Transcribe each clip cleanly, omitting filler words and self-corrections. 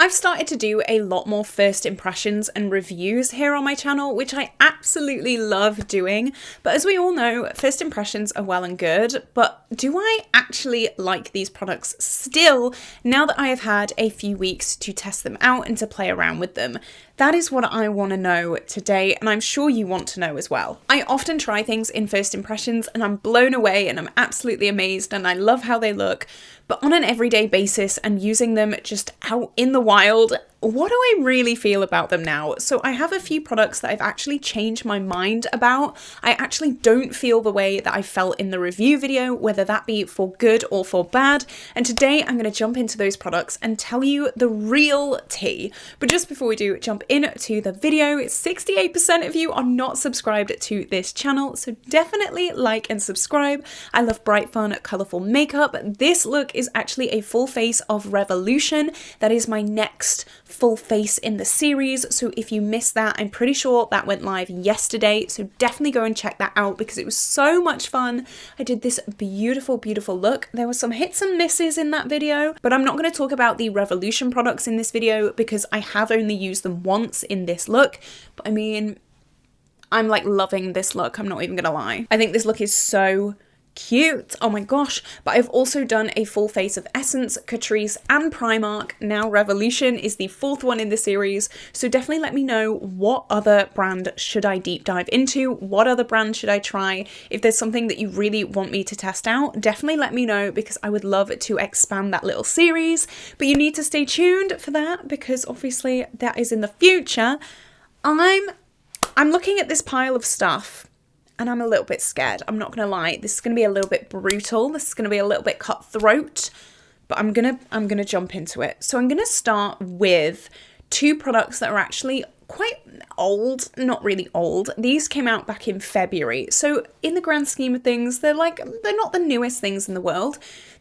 I've started to do a lot more first impressions and reviews here on my channel, which I absolutely love doing. But as we all know, first impressions are well and good, but do I actually like these products still now that I have had a few weeks to test them out and to play around with them? That is what I want to know today, and I'm sure you want to know as well. I often try things in first impressions and I'm blown away and I'm absolutely amazed and I love how they look, but on an everyday basis and using them just out in the wild, what do I really feel about them now? So I have a few products that I've actually changed my mind about. I actually don't feel the way that I felt in the review video, whether that be for good or for bad. And today I'm going to jump into those products and tell you the real tea. But just before we do jump into the video, 68% of you are not subscribed to this channel, so definitely like and subscribe. I love bright, fun, colourful makeup. This look is actually a full face of Revolution. That is my next full face in the series, so if you missed that, I'm pretty sure that went live yesterday, so definitely go and check that out because it was so much fun. I did this beautiful look. There were some hits and misses in that video, but I'm not going to talk about the Revolution products in this video because I have only used them once in this look. But I mean, I'm like loving this look, I'm not even gonna lie. I think this look is so cute, oh my gosh. But I've also done a full face of Essence, Catrice and Primark. Now Revolution is the fourth one in the series, so definitely let me know what other brand should I deep dive into, what other brand should I try. If there's something that you really want me to test out, definitely let me know because I would love to expand that little series, but you need to stay tuned for that because obviously that is in the future. I'm looking at this pile of stuff and I'm a little bit scared. I'm not gonna lie. This is gonna be a little bit brutal. This is gonna be a little bit cutthroat, but I'm gonna jump into it. So I'm gonna start with two products that are actually quite old, not really old. These came out back in February. So in the grand scheme of things, they're not the newest things in the world.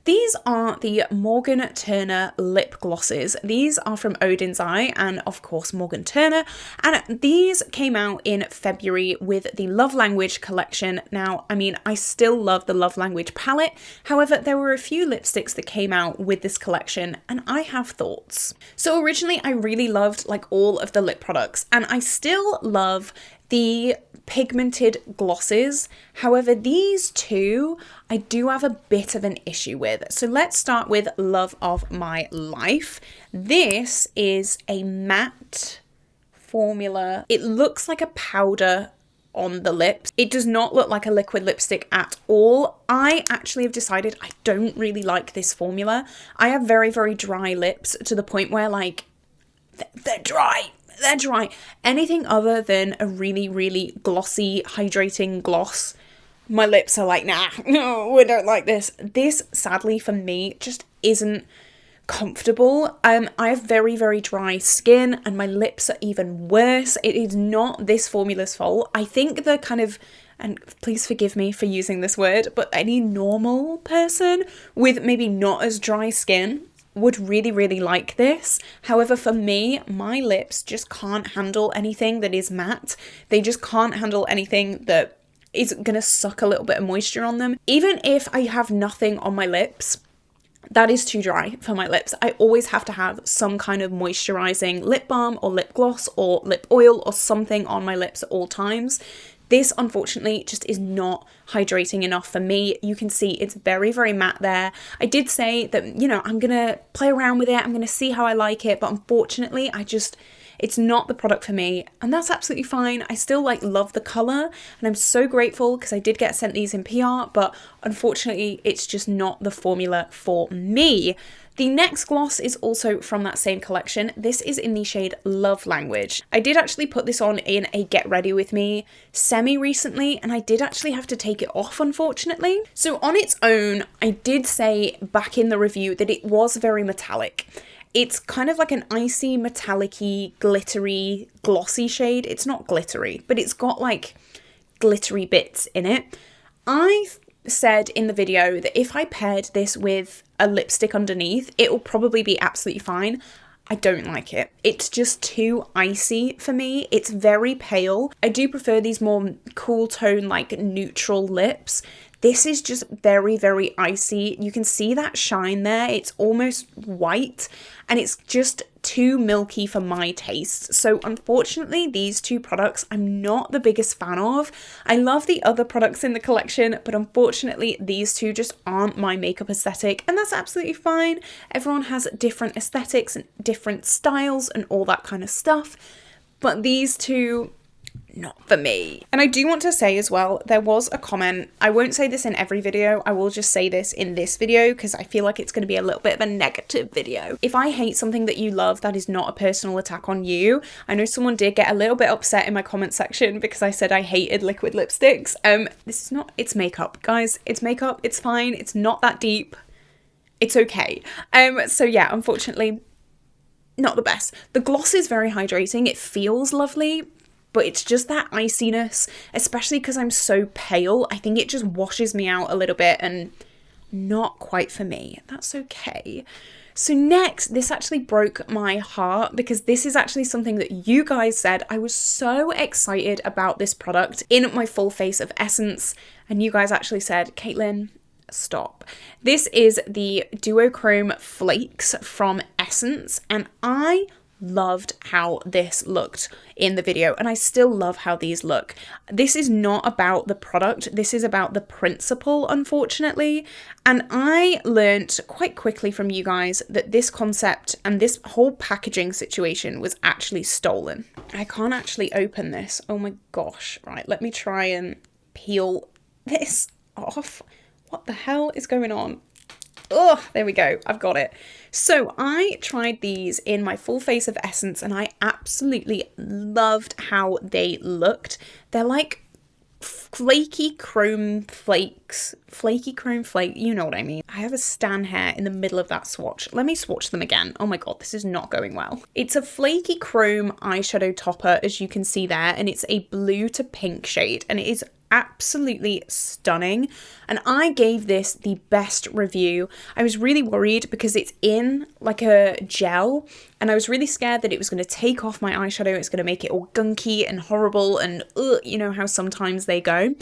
These are the Morgan Turner lip glosses. These are from Odin's Eye and of course Morgan Turner, and these came out in February with the Love Language collection. Now, I mean, I still love the Love Language palette. However, there were a few lipsticks that came out with this collection and I have thoughts. So originally I really loved like all of the lip products and I still love the pigmented glosses. However, these two I do have a bit of an issue with. So let's start with Love of My Life. This is a matte formula. It looks like a powder on the lips. It does not look like a liquid lipstick at all. I actually have decided I don't really like this formula. I have very dry lips to the point where like they're dry. They're dry. Anything other than a really glossy, hydrating gloss, my lips are like, nah, no, we don't like this. This, sadly for me, just isn't comfortable. I have very dry skin and my lips are even worse. It is not this formula's fault. I think the kind of, and please forgive me for using this word, but any normal person with maybe not as dry skin would really like this. However, for me, my lips just can't handle anything that is matte. They just can't handle anything that is gonna suck a little bit of moisture on them. Even if I have nothing on my lips, that is too dry for my lips. I always have to have some kind of moisturizing lip balm or lip gloss or lip oil or something on my lips at all times. This, unfortunately, just is not hydrating enough for me. You can see it's very matte there. I did say that, you know, I'm going to play around with it. I'm going to see how I like it. But unfortunately, it's not the product for me. And that's absolutely fine. I still love the color. And I'm so grateful because I did get sent these in PR. But unfortunately, it's just not the formula for me. The next gloss is also from that same collection. This is in the shade Love Language. I did actually put this on in a Get Ready With Me semi recently, and I did actually have to take it off, unfortunately. So on its own, I did say back in the review that it was very metallic. It's kind of like an icy, metallic-y, glittery, glossy shade. It's not glittery, but it's got like glittery bits in it. I said in the video that if I paired this with a lipstick underneath, it will probably be absolutely fine. I don't like it. It's just too icy for me. It's very pale. I do prefer these more cool tone, like neutral lips. This is just very, very icy. You can see that shine there. It's almost white and it's just too milky for my taste. So unfortunately, these two products I'm not the biggest fan of. I love the other products in the collection, but unfortunately these two just aren't my makeup aesthetic, and that's absolutely fine. Everyone has different aesthetics and different styles and all that kind of stuff, but these two, not for me. And I do want to say as well, there was a comment, I won't say this in every video, I will just say this in this video because I feel like it's going to be a little bit of a negative video. If I hate something that you love, that is not a personal attack on you. I know someone did get a little bit upset in my comment section because I said I hated liquid lipsticks. This is not, it's makeup, guys. It's makeup, it's fine, it's not that deep. It's okay. So yeah, unfortunately, not the best. The gloss is very hydrating, it feels lovely, but it's just that iciness, especially because I'm so pale. I think it just washes me out a little bit and not quite for me. That's okay. So next, this actually broke my heart because this is actually something that you guys said. I was so excited about this product in my full face of Essence, and you guys actually said, Caitlin, stop. This is the Duochrome Flakes from Essence, and I loved how this looked in the video, and I still love how these look. This is not about the product, this is about the principle, unfortunately, and I learnt quite quickly from you guys that this concept and this whole packaging situation was actually stolen. I can't actually open this. Oh my gosh. Right, let me try and peel this off. What the hell is going on? Oh, there we go. I've got it. So I tried these in my full face of Essence and I absolutely loved how they looked. They're like flaky chrome flakes. Flaky chrome flake. You know what I mean. I have a stan hair in the middle of that swatch. Let me swatch them again. Oh my god, this is not going well. It's a flaky chrome eyeshadow topper, as you can see there, and it's a blue to pink shade, and it is absolutely stunning, and I gave this the best review. I was really worried because it's in like a gel, and I was really scared that it was going to take off my eyeshadow, it's going to make it all gunky and horrible and you know how sometimes they go.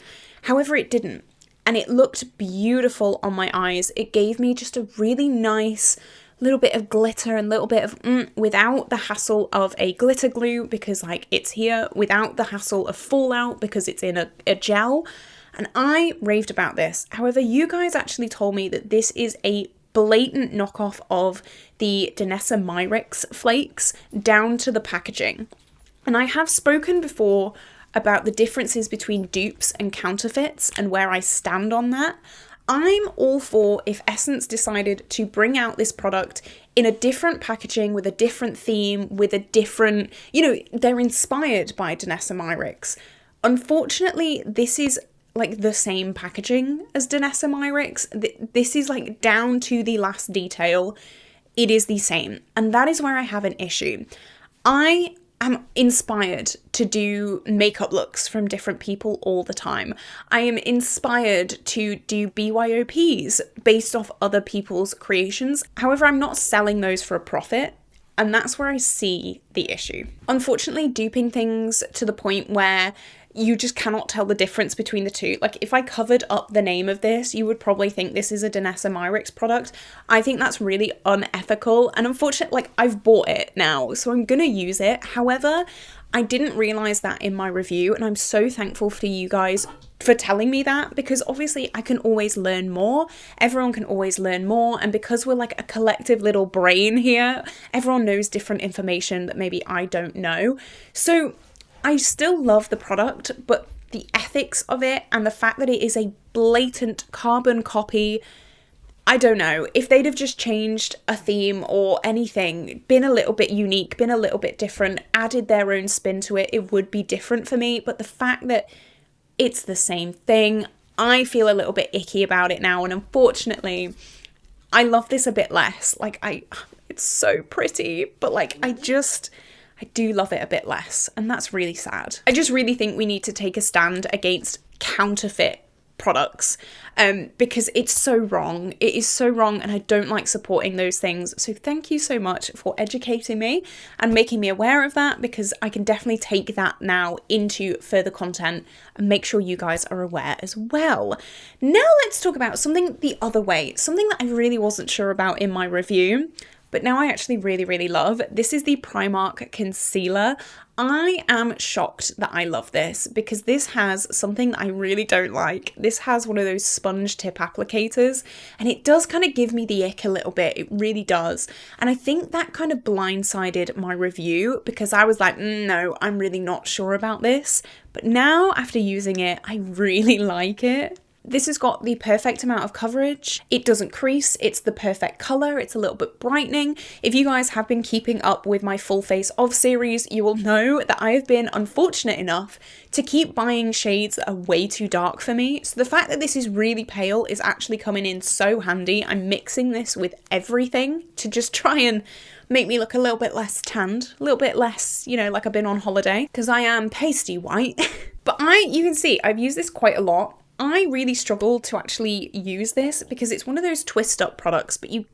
However, it didn't, and it looked beautiful on my eyes. It gave me just a really nice little bit of glitter and little bit of without the hassle of a glitter glue because like it's here, without the hassle of fallout because it's in a gel, and I raved about this. However, you guys actually told me that this is a blatant knockoff of the Danessa Myricks flakes down to the packaging, and I have spoken before about the differences between dupes and counterfeits and where I stand on that. I'm all for if Essence decided to bring out this product in a different packaging with a different theme, with a different, you know, they're inspired by Danessa Myricks. Unfortunately, this is like the same packaging as Danessa Myricks. This is like down to the last detail. It is the same. And that is where I have an issue. I am inspired to do makeup looks from different people all the time. I am inspired to do BYOPs based off other people's creations. However, I'm not selling those for a profit, and that's where I see the issue. Unfortunately, duping things to the point where you just cannot tell the difference between the two. Like if I covered up the name of this, you would probably think this is a Danessa Myricks product. I think that's really unethical, and unfortunately, like I've bought it now, so I'm gonna use it. However, I didn't realize that in my review, and I'm so thankful for you guys for telling me that, because obviously I can always learn more. Everyone can always learn more, and because we're like a collective little brain here, everyone knows different information that maybe I don't know. So I still love the product, but the ethics of it and the fact that it is a blatant carbon copy, I don't know. If they'd have just changed a theme or anything, been a little bit unique, been a little bit different, added their own spin to it, it would be different for me. But the fact that it's the same thing, I feel a little bit icky about it now. And unfortunately, I love this a bit less. Like it's so pretty, but like I do love it a bit less, and that's really sad. I just really think we need to take a stand against counterfeit products because it's so wrong. It is so wrong, and I don't like supporting those things. So thank you so much for educating me and making me aware of that, because I can definitely take that now into further content and make sure you guys are aware as well. Now let's talk about something the other way, something that I really wasn't sure about in my review, but now I actually really, really love. This is the Primark concealer. I am shocked that I love this, because this has something that I really don't like. This has one of those sponge tip applicators, and it does kind of give me the ick a little bit. It really does. And I think that kind of blindsided my review, because I was like, no, I'm really not sure about this. But now, after using it, I really like it. This has got the perfect amount of coverage. It doesn't crease. It's the perfect colour. It's a little bit brightening. If you guys have been keeping up with my Full Face Of series, you will know that I have been unfortunate enough to keep buying shades that are way too dark for me. So the fact that this is really pale is actually coming in so handy. I'm mixing this with everything to just try and make me look a little bit less tanned, a little bit less, you know, like I've been on holiday, because I am pasty white. But you can see I've used this quite a lot. I really struggle to actually use this because it's one of those twist up products, but you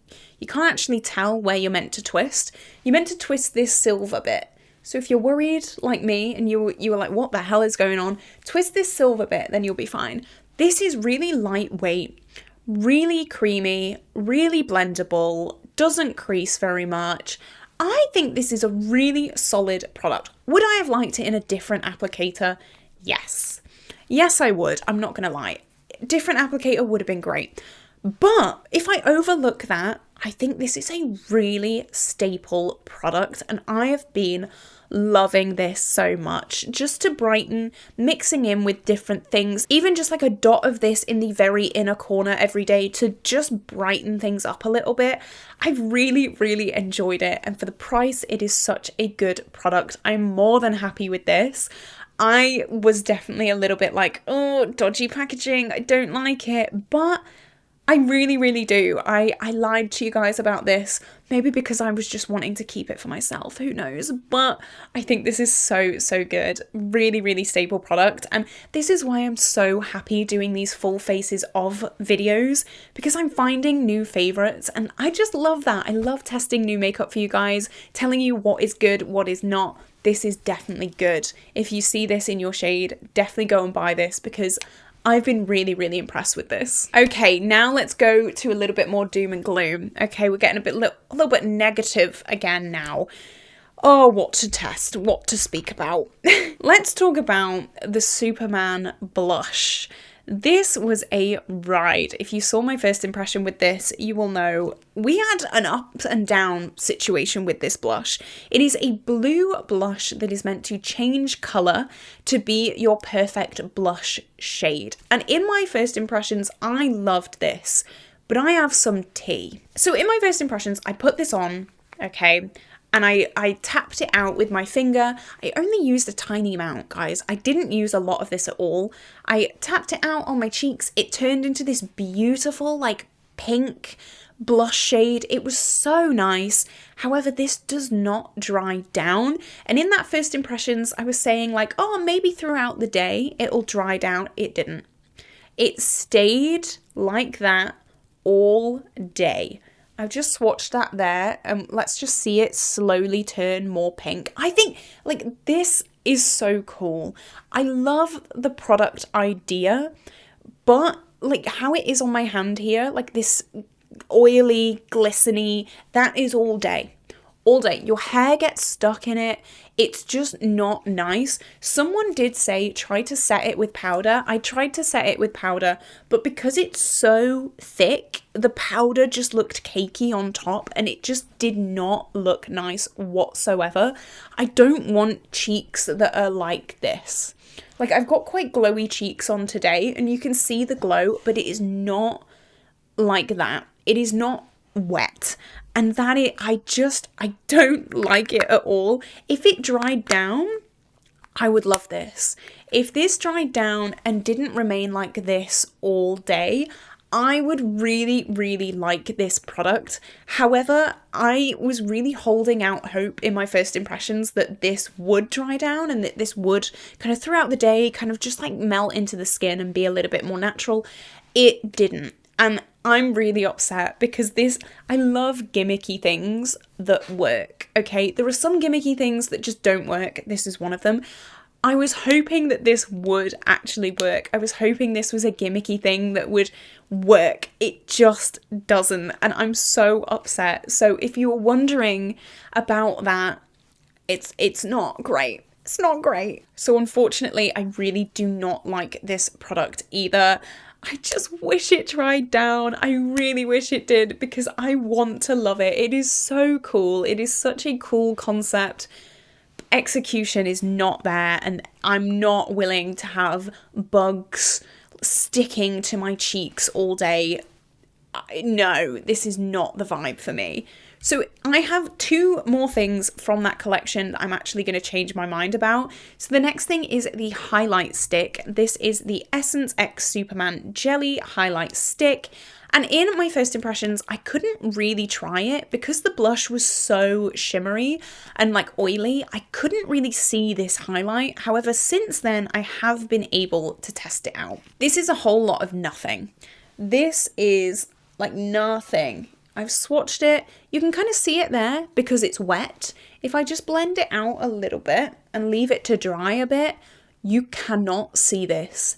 can't actually tell where you're meant to twist. You're meant to twist this silver bit. So if you're worried like me and you were like, what the hell is going on? Twist this silver bit, then you'll be fine. This is really lightweight, really creamy, really blendable, doesn't crease very much. I think this is a really solid product. Would I have liked it in a different applicator? Yes. Yes, I would. I'm not going to lie. Different applicator would have been great. But if I overlook that, I think this is a really staple product, and I have been loving this so much. Just to brighten, mixing in with different things, even just like a dot of this in the very inner corner every day to just brighten things up a little bit. I've really, really enjoyed it, and for the price, it is such a good product. I'm more than happy with this. I was definitely a little bit like, oh, dodgy packaging, I don't like it, but I really, really do. I lied to you guys about this, maybe because I was just wanting to keep it for myself, who knows, but I think this is so, so good. Really, really stable product, and this is why I'm so happy doing these Full Faces Of videos, because I'm finding new favourites, and I just love that. I love testing new makeup for you guys, telling you what is good, what is not. This is definitely good. If you see this in your shade, definitely go and buy this, because I've been really, really impressed with this. Okay, now let's go to a little bit more doom and gloom. Okay, we're getting a little bit negative again now. Oh, what to test, what to speak about. Let's talk about the Superman blush. This was a ride. If you saw my first impression with this, you will know we had an up and down situation with this blush. It is a blue blush that is meant to change colour to be your perfect blush shade. And in my first impressions, I loved this, but I have some tea. So in my first impressions, I put this on, okay, and I tapped it out with my finger. I only used a tiny amount, guys. I didn't use a lot of this at all. I tapped it out on my cheeks. It turned into this beautiful, like, pink blush shade. It was so nice. However, this does not dry down. And in that first impressions, I was saying, like, oh, maybe throughout the day it'll dry down. It didn't. It stayed like that all day. I've just swatched that there, and let's just see it slowly turn more pink. I think, like, this is so cool. I love the product idea, but, like, how it is on my hand here, like this oily, glistening, that is all day. All day. Your hair gets stuck in it. It's just not nice. Someone did say try to set it with powder. I tried to set it with powder, but because it's so thick, the powder just looked cakey on top, and it just did not look nice whatsoever. I don't want cheeks that are like this. Like, I've got quite glowy cheeks on today, and you can see the glow, but it is not like that. It is not wet. And I don't like it at all. If it dried down, I would love this. If this dried down and didn't remain like this all day, I would really, really like this product. However, I was really holding out hope in my first impressions that this would dry down and that this would kind of throughout the day kind of just like melt into the skin and be a little bit more natural. It didn't. And I'm really upset because I love gimmicky things that work, okay? There are some gimmicky things that just don't work. This is one of them. I was hoping that this would actually work. I was hoping this was a gimmicky thing that would work. It just doesn't, and I'm so upset. So if you were wondering about that, it's not great. It's not great. So unfortunately, I really do not like this product either. I just wish it dried down. I really wish it did because I want to love it. It is so cool. It is such a cool concept. Execution is not there, and I'm not willing to have bugs sticking to my cheeks all day. No, this is not the vibe for me. So I have 2 more things from that collection that I'm actually going to change my mind about. So the next thing is the highlight stick. This is the Essence X Superman Jelly Highlight Stick. And in my first impressions, I couldn't really try it because the blush was so shimmery and like oily. I couldn't really see this highlight. However, since then, I have been able to test it out. This is a whole lot of nothing. This is like nothing. I've swatched it. You can kind of see it there because it's wet. If I just blend it out a little bit and leave it to dry a bit, you cannot see this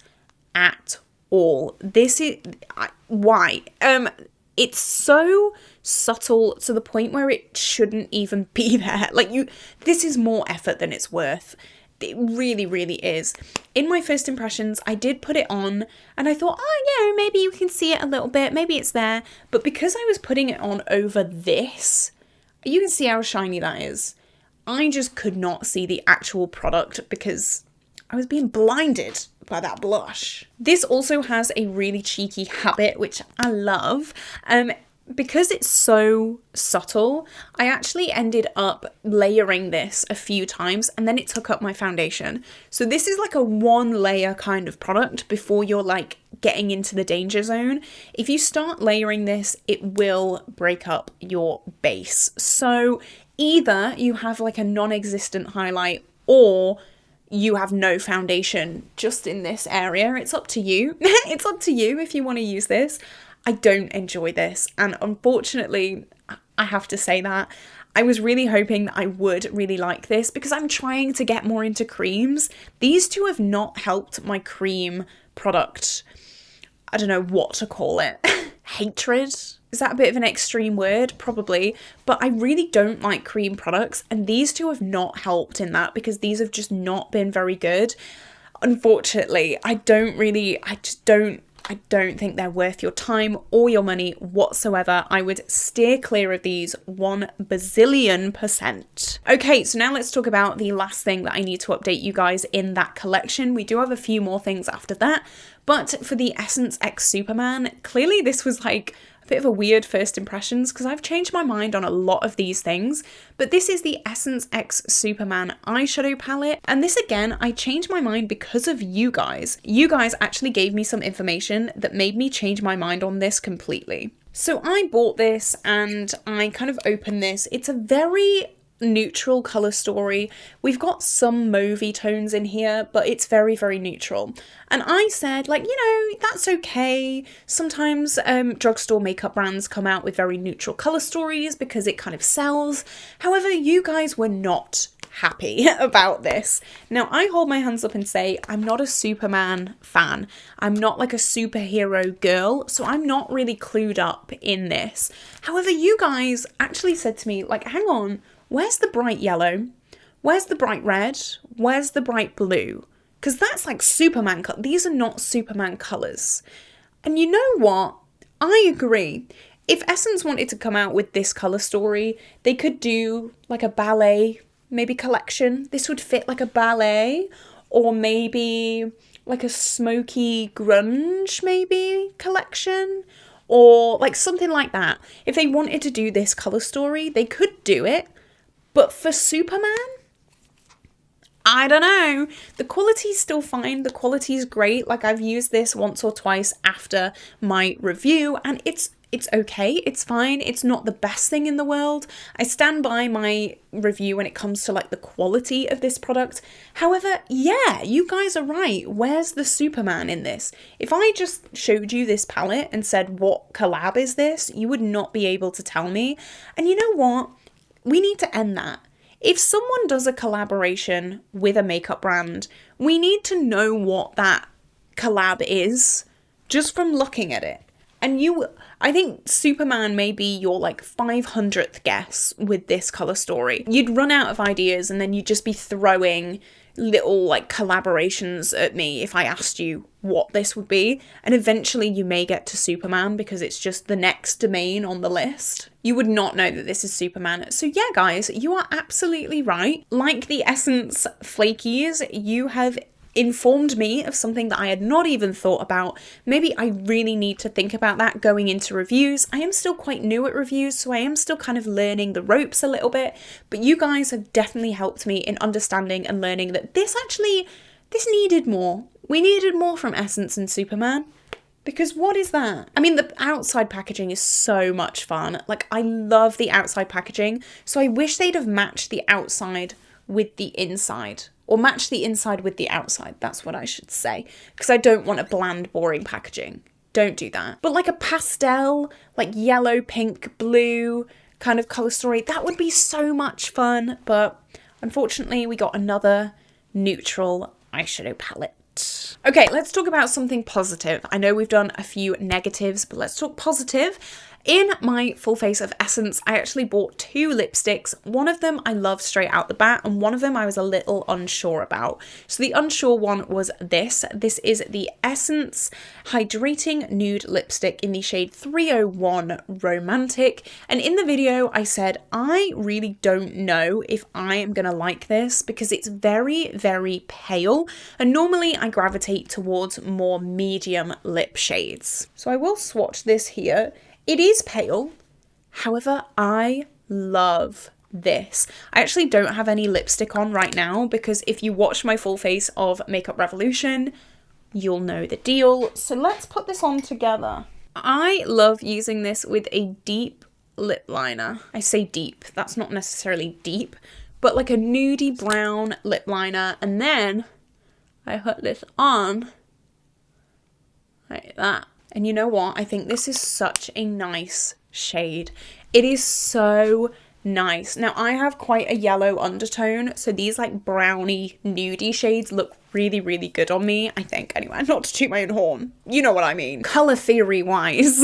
at all. This is why it's so subtle to the point where it shouldn't even be there. Like this is more effort than it's worth. It really, really is. In my first impressions, I did put it on and I thought, oh yeah, maybe you can see it a little bit, maybe it's there. But because I was putting it on over this, you can see how shiny that is. I just could not see the actual product because I was being blinded by that blush. This also has a really cheeky habit, which I love. Because it's so subtle, I actually ended up layering this a few times and then it took up my foundation. So this is like a 1-layer kind of product before you're like getting into the danger zone. If you start layering this, it will break up your base. So either you have like a non-existent highlight or you have no foundation just in this area. It's up to you. It's up to you if you want to use this. I don't enjoy this, and unfortunately, I have to say that. I was really hoping that I would really like this because I'm trying to get more into creams. These 2 have not helped my cream product. I don't know what to call it. Hatred? Is that a bit of an extreme word? Probably. But I really don't like cream products, and these 2 have not helped in that because these have just not been very good. Unfortunately, I don't think they're worth your time or your money whatsoever. I would steer clear of these 1 bazillion %. Okay, so now let's talk about the last thing that I need to update you guys in that collection. We do have a few more things after that, but for the Essence X Superman, clearly this was like a bit of a weird first impressions because I've changed my mind on a lot of these things, but this is the Essence X Superman eyeshadow palette, and this again, I changed my mind because of you guys. You guys actually gave me some information that made me change my mind on this completely. So I bought this and I kind of opened this. It's a very neutral color story. We've got some mauvey tones in here, but it's very, very neutral. And I said, like, you know, that's okay. Sometimes drugstore makeup brands come out with very neutral color stories because it kind of sells. However, you guys were not happy about this. Now, I hold my hands up and say I'm not a Superman fan. I'm not like a superhero girl, so I'm not really clued up in this. However, you guys actually said to me, like, hang on, where's the bright yellow? Where's the bright red? Where's the bright blue? Because that's like Superman. These are not Superman colours. And you know what? I agree. If Essence wanted to come out with this colour story, they could do like a ballet, maybe collection. This would fit like a ballet, or maybe like a smoky grunge maybe collection, or like something like that. If they wanted to do this colour story, they could do it. But for Superman, I don't know. The quality's still fine. The quality's great. Like, I've used this once or twice after my review, and it's okay. It's fine. It's not the best thing in the world. I stand by my review when it comes to like the quality of this product. However, yeah, you guys are right. Where's the Superman in this? If I just showed you this palette and said, what collab is this? You would not be able to tell me. And you know what? We need to end that. If someone does a collaboration with a makeup brand, we need to know what that collab is just from looking at it. And I think Superman may be your like 500th guess with this colour story. You'd run out of ideas and then you'd just be throwing little like collaborations at me if I asked you what this would be. And eventually you may get to Superman because it's just the next domain on the list. You would not know that this is Superman. So yeah, guys, you are absolutely right. Like the Essence Flakies, you have informed me of something that I had not even thought about. Maybe I really need to think about that going into reviews. I am still quite new at reviews, so I am still kind of learning the ropes a little bit, but you guys have definitely helped me in understanding and learning that this needed more. We needed more from Essence and Superman. Because what is that? I mean, the outside packaging is so much fun. Like, I love the outside packaging, so I wish they'd have matched the outside with the inside. Or match the inside with the outside, that's what I should say. Because I don't want a bland, boring packaging. Don't do that. But like a pastel, like yellow, pink, blue kind of colour story, that would be so much fun. But unfortunately, we got another neutral eyeshadow palette. Okay, let's talk about something positive. I know we've done a few negatives, but let's talk positive. In my full face of Essence, I actually bought 2 lipsticks. One of them I loved straight out the bat, and one of them I was a little unsure about. So the unsure one was this. This is the Essence Hydrating Nude Lipstick in the shade 301 Romantic. And in the video, I said, I really don't know if I am gonna like this because it's very, very pale. And normally I gravitate towards more medium lip shades. So I will swatch this here. It is pale, however, I love this. I actually don't have any lipstick on right now because if you watch my full face of Makeup Revolution, you'll know the deal. So let's put this on together. I love using this with a deep lip liner. I say deep, that's not necessarily deep, but like a nudie brown lip liner, and then I put this on like that. And you know what? I think this is such a nice shade. It is so nice. Now, I have quite a yellow undertone, so these like browny nudie shades look really, really good on me, I think. Anyway, not to toot my own horn. You know what I mean. Colour theory wise,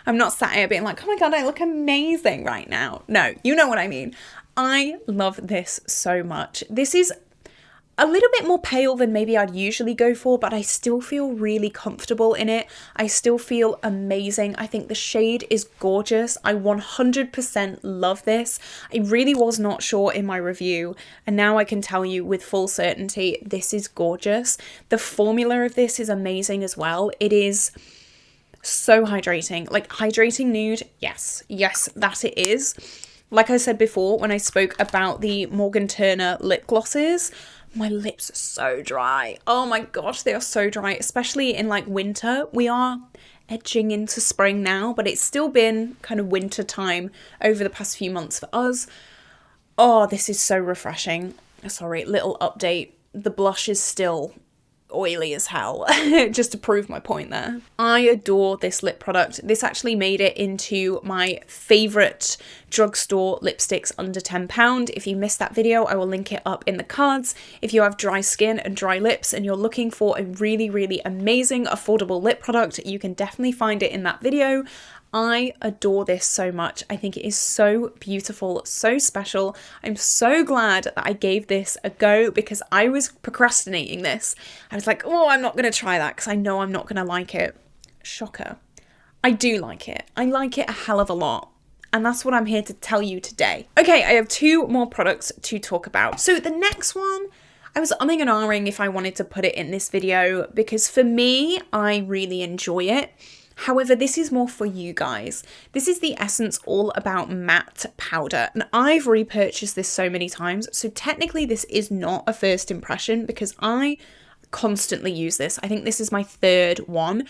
I'm not sat here being like, oh my god, I look amazing right now. No, you know what I mean. I love this so much. This is a little bit more pale than maybe I'd usually go for, but I still feel really comfortable in it. I still feel amazing. I think the shade is gorgeous. I 100% love this. I really was not sure in my review, and now I can tell you with full certainty, this is gorgeous. The formula of this is amazing as well. It is so hydrating. Like, hydrating nude, yes, that it is. Like I said before, when I spoke about the Morgan Turner lip glosses, my lips are so dry. Oh my gosh, they are so dry, especially in like winter. We are edging into spring now, but it's still been kind of winter time over the past few months for us. Oh, this is so refreshing. Sorry, little update. The blush is still oily as hell, just to prove my point there. I adore this lip product. This actually made it into my favourite drugstore lipsticks under £10. If you missed that video, I will link it up in the cards. If you have dry skin and dry lips and you're looking for a really, really amazing, affordable lip product, you can definitely find it in that video. I adore this so much. I think it is so beautiful, so special. I'm so glad that I gave this a go because I was procrastinating this. I was like, oh, I'm not going to try that because I know I'm not going to like it. Shocker. I do like it. I like it a hell of a lot. And that's what I'm here to tell you today. Okay, I have 2 more products to talk about. So the next one, I was umming and ahhing if I wanted to put it in this video because for me, I really enjoy it. However, this is more for you guys. This is the Essence All About Matte Powder, and I've repurchased this so many times, so technically this is not a first impression because I constantly use this. I think this is my third one.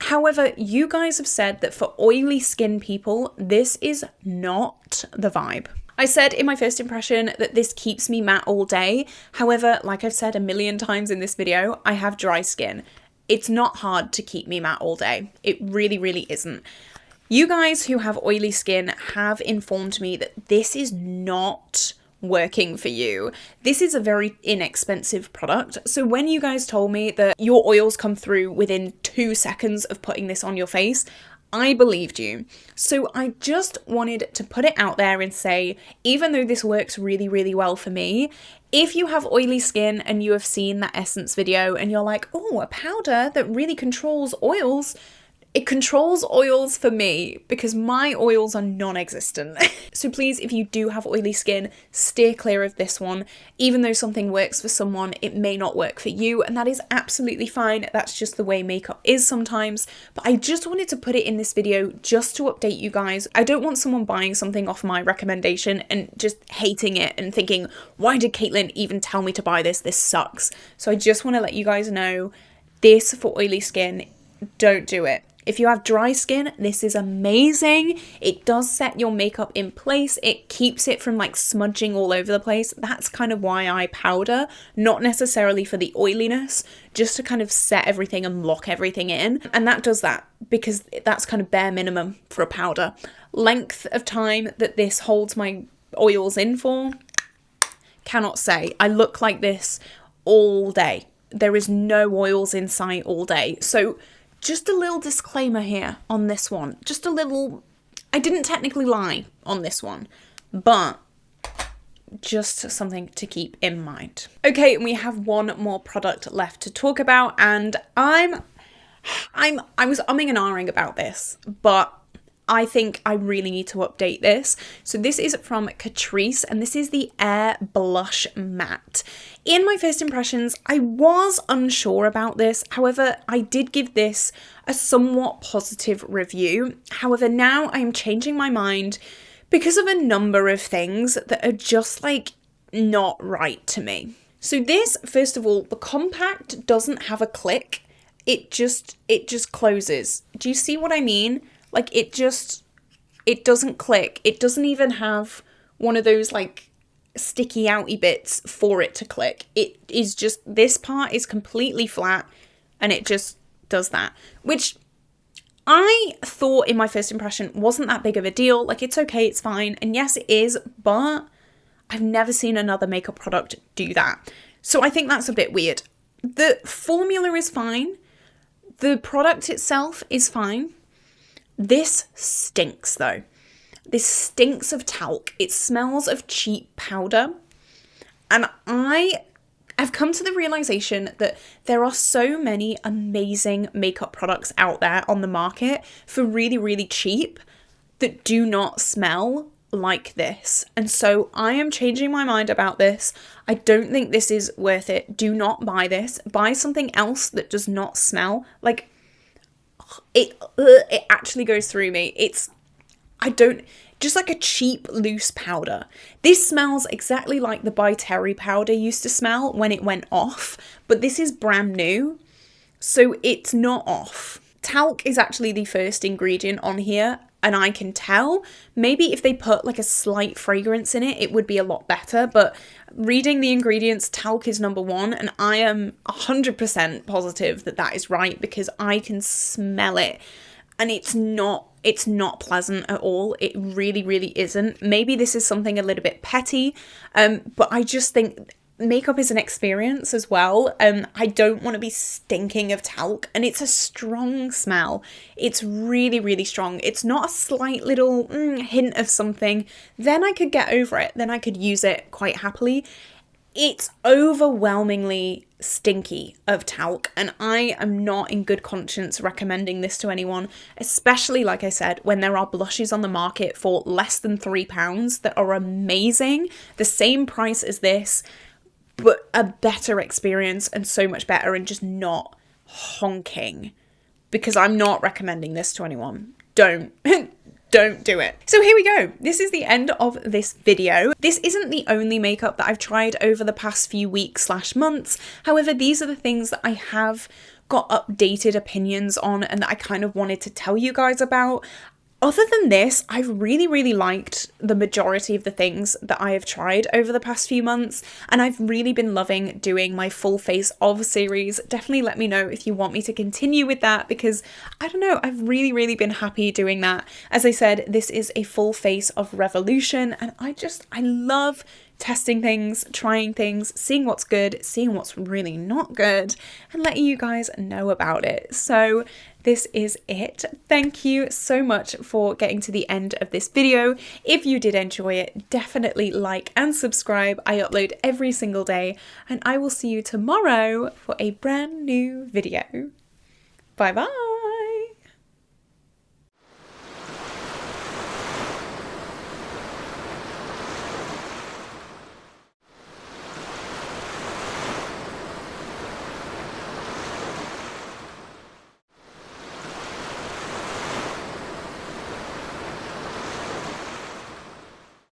However, you guys have said that for oily skin people, this is not the vibe. I said in my first impression that this keeps me matte all day. However, like I've said a million times in this video, I have dry skin. It's not hard to keep me matte all day. It really, really isn't. You guys who have oily skin have informed me that this is not working for you. This is a very inexpensive product. So when you guys told me that your oils come through within 2 seconds of putting this on your face, I believed you. So I just wanted to put it out there and say, even though this works really, really well for me, if you have oily skin and you have seen that Essence video and you're like, oh, a powder that really controls oils, it controls oils for me because my oils are non-existent. So please, if you do have oily skin, steer clear of this one. Even though something works for someone, it may not work for you, and that is absolutely fine. That's just the way makeup is sometimes. But I just wanted to put it in this video just to update you guys. I don't want someone buying something off my recommendation and just hating it and thinking, why did Caitlin even tell me to buy this? This sucks. So I just want to let you guys know, this for oily skin, don't do it. If you have dry skin, this is amazing. It does set your makeup in place. It keeps it from like smudging all over the place. That's kind of why I powder, not necessarily for the oiliness, just to kind of set everything and lock everything in. And that does that because that's kind of bare minimum for a powder. Length of time that this holds my oils in for, cannot say. I look like this all day. There is no oils in sight all day. So just a little disclaimer here on this one. Just a little, I didn't technically lie on this one, but just something to keep in mind. Okay, and we have one more product left to talk about, and I was umming and ahhing about this, but I think I really need to update this. So this is from Catrice, and this is the Air Blush Matte. In my first impressions, I was unsure about this. However, I did give this a somewhat positive review. However, now I am changing my mind because of a number of things that are just like not right to me. So this, first of all, the compact doesn't have a click. It just closes. Do you see what I mean? Like it doesn't click. It doesn't even have one of those like sticky outy bits for it to click. It is just, this part is completely flat and it just does that, which I thought in my first impression wasn't that big of a deal. Like it's okay, it's fine. And yes, it is, but I've never seen another makeup product do that. So I think that's a bit weird. The formula is fine. The product itself is fine. This stinks though. This stinks of talc. It smells of cheap powder. And I have come to the realization that there are so many amazing makeup products out there on the market for really, really cheap that do not smell like this. And so I am changing my mind about this. I don't think this is worth it. Do not buy this. Buy something else that does not smell like it actually goes through me. Just like a cheap loose powder. This smells exactly like the By Terry powder used to smell when it went off, but this is brand new, so it's not off. Talc is actually the first ingredient on here, and I can tell. Maybe if they put like a slight fragrance in it, it would be a lot better, but reading the ingredients, talc is number one, and I am 100% positive that that is right because I can smell it, and it's not pleasant at all. It really, really isn't. Maybe this is something a little bit petty, but I just think makeup is an experience as well. I don't want to be stinking of talc, and it's a strong smell. It's really, really strong. It's not a slight little hint of something. Then I could get over it. Then I could use it quite happily. It's overwhelmingly stinky of talc, and I am not in good conscience recommending this to anyone, especially, like I said, when there are blushes on the market for less than £3 that are amazing, the same price as this, but a better experience and so much better and just not honking because I'm not recommending this to anyone. Don't. Don't do it. So here we go. This is the end of this video. This isn't the only makeup that I've tried over the past few weeks / months. However, these are the things that I have got updated opinions on and that I kind of wanted to tell you guys about. Other than this, I've really liked the majority of the things that I have tried over the past few months, and I've really been loving doing my full face of series. Definitely let me know if you want me to continue with that, because I don't know, I've really been happy doing that. As I said, this is a full face of revolution, and I love testing things, trying things, seeing what's good, seeing what's really not good, and letting you guys know about it. So this is it. Thank you so much for getting to the end of this video. If you did enjoy it, definitely like and subscribe. I upload every single day, and I will see you tomorrow for a brand new video. Bye bye.